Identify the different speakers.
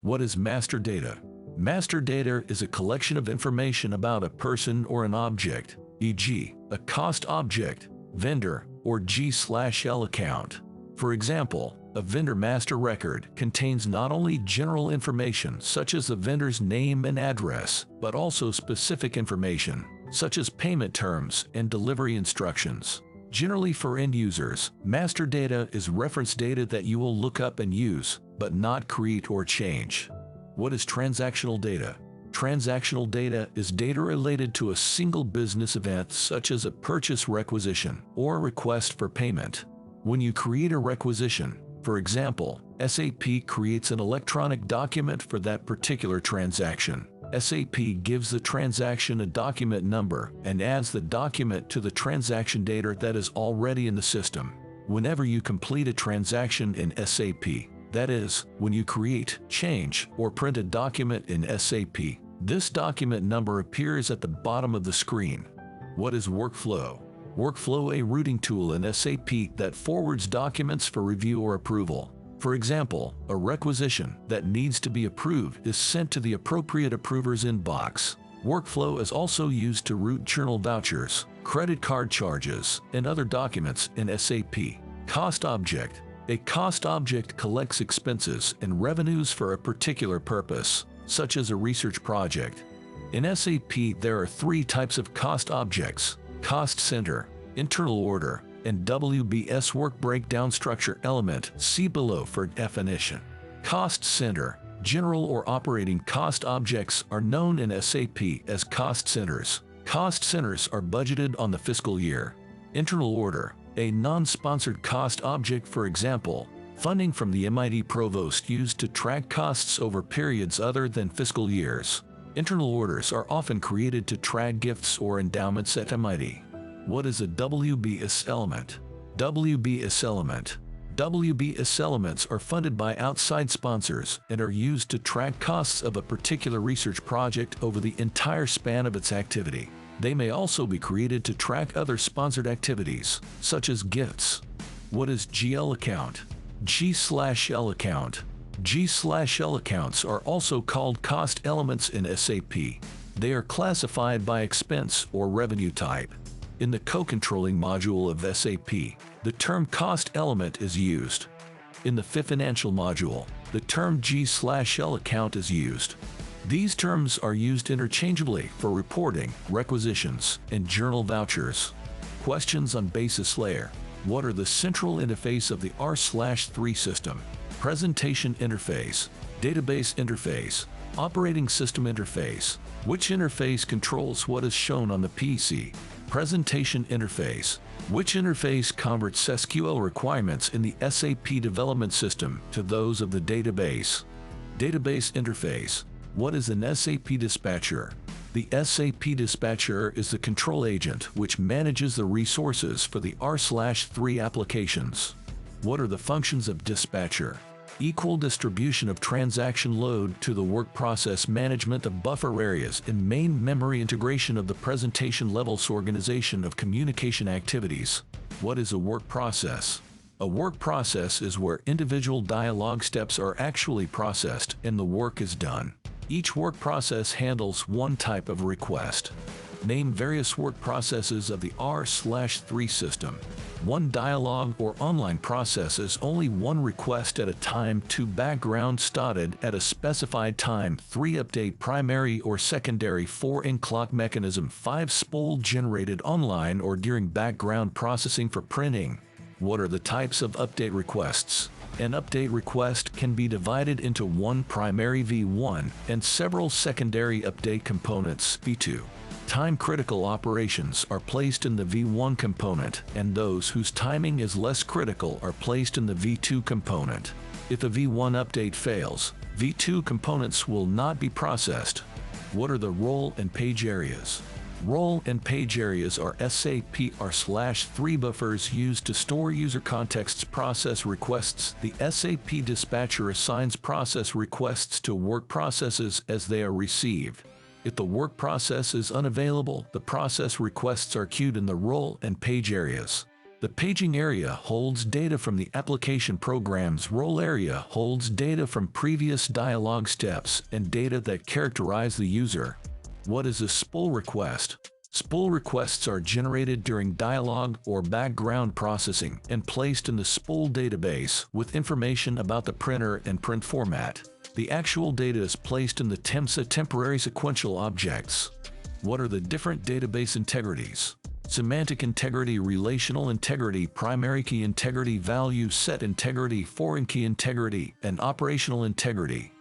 Speaker 1: What is master data? Master data is a collection of information about a person or an object, e.g., a cost object, vendor, or G/L account. For example, a vendor master record contains not only general information such as the vendor's name and address, but also specific information such as payment terms and delivery instructions. Generally for end users, master data is reference data that you will look up and use, but not create or change. What is transactional data? Transactional data is data related to a single business event such as a purchase requisition or a request for payment. When you create a requisition, for example, SAP creates an electronic document for that particular transaction. SAP gives the transaction a document number and adds the document to the transaction data that is already in the system. Whenever you complete a transaction in SAP, that is, when you create, change, or print a document in SAP, this document number appears at the bottom of the screen. What is workflow? Workflow, a routing tool in SAP that forwards documents for review or approval. For example, a requisition that needs to be approved is sent to the appropriate approver's inbox. Workflow is also used to route journal vouchers, credit card charges, and other documents in SAP. Cost object. A cost object collects expenses and revenues for a particular purpose, such as a research project. In SAP, there are three types of cost objects: cost center, internal order, and WBS work breakdown structure element. See below for definition. Cost center. General or operating cost objects are known in SAP as cost centers. Cost centers are budgeted on the fiscal year. Internal order. A non-sponsored cost object, for example, funding from the MIT provost used to track costs over periods other than fiscal years. Internal orders are often created to track gifts or endowments at MIT. What is a WBS element? WBS element. WBS elements are funded by outside sponsors and are used to track costs of a particular research project over the entire span of its activity. They may also be created to track other sponsored activities, such as gifts. What is GL account? G/L account. G/L accounts are also called cost elements in SAP. They are classified by expense or revenue type. In the co-controlling module of SAP, the term cost element is used. In the financial module, the term G/L account is used. These terms are used interchangeably for reporting, requisitions, and journal vouchers. Questions on basis layer. What are the central interface of the R/3 system? Presentation interface, database interface, operating system interface. Which interface controls what is shown on the PC? Presentation interface. Which interface converts SQL requirements in the SAP development system to those of the database? Database interface. What is an SAP dispatcher? The SAP dispatcher is the control agent which manages the resources for the R/3 applications. What are the functions of dispatcher? Equal distribution of transaction load to the work process, management of buffer areas in main memory, integration of the presentation levels, organization of communication activities. What is a work process? A work process is where individual dialogue steps are actually processed and the work is done. Each work process handles one type of request. Name various work processes of the R/3 system. 1 dialogue or online processes only 1 request at a time. 2 background started at a specified time. 3 update primary or secondary. 4 in clock mechanism. 5 spool generated online or during background processing for printing. What are the types of update requests? An update request can be divided into one primary V1 and several secondary update components V2. Time-critical operations are placed in the V1 component, and those whose timing is less critical are placed in the V2 component. If a V1 update fails, V2 components will not be processed. What are the role and page areas? Role and page areas are SAP R/3 buffers used to store user contexts, process requests. The SAP dispatcher assigns process requests to work processes as they are received. If the work process is unavailable, the process requests are queued in the role and page areas. The paging area holds data from the application program's role area, holds data from previous dialog steps, and data that characterize the user. What is a SPUL request? SPUL requests are generated during dialog or background processing and placed in the SPUL database with information about the printer and print format. The actual data is placed in the TIMSA temporary sequential objects. What are the different database integrities? Semantic integrity, relational integrity, primary key integrity, value set integrity, foreign key integrity, and operational integrity.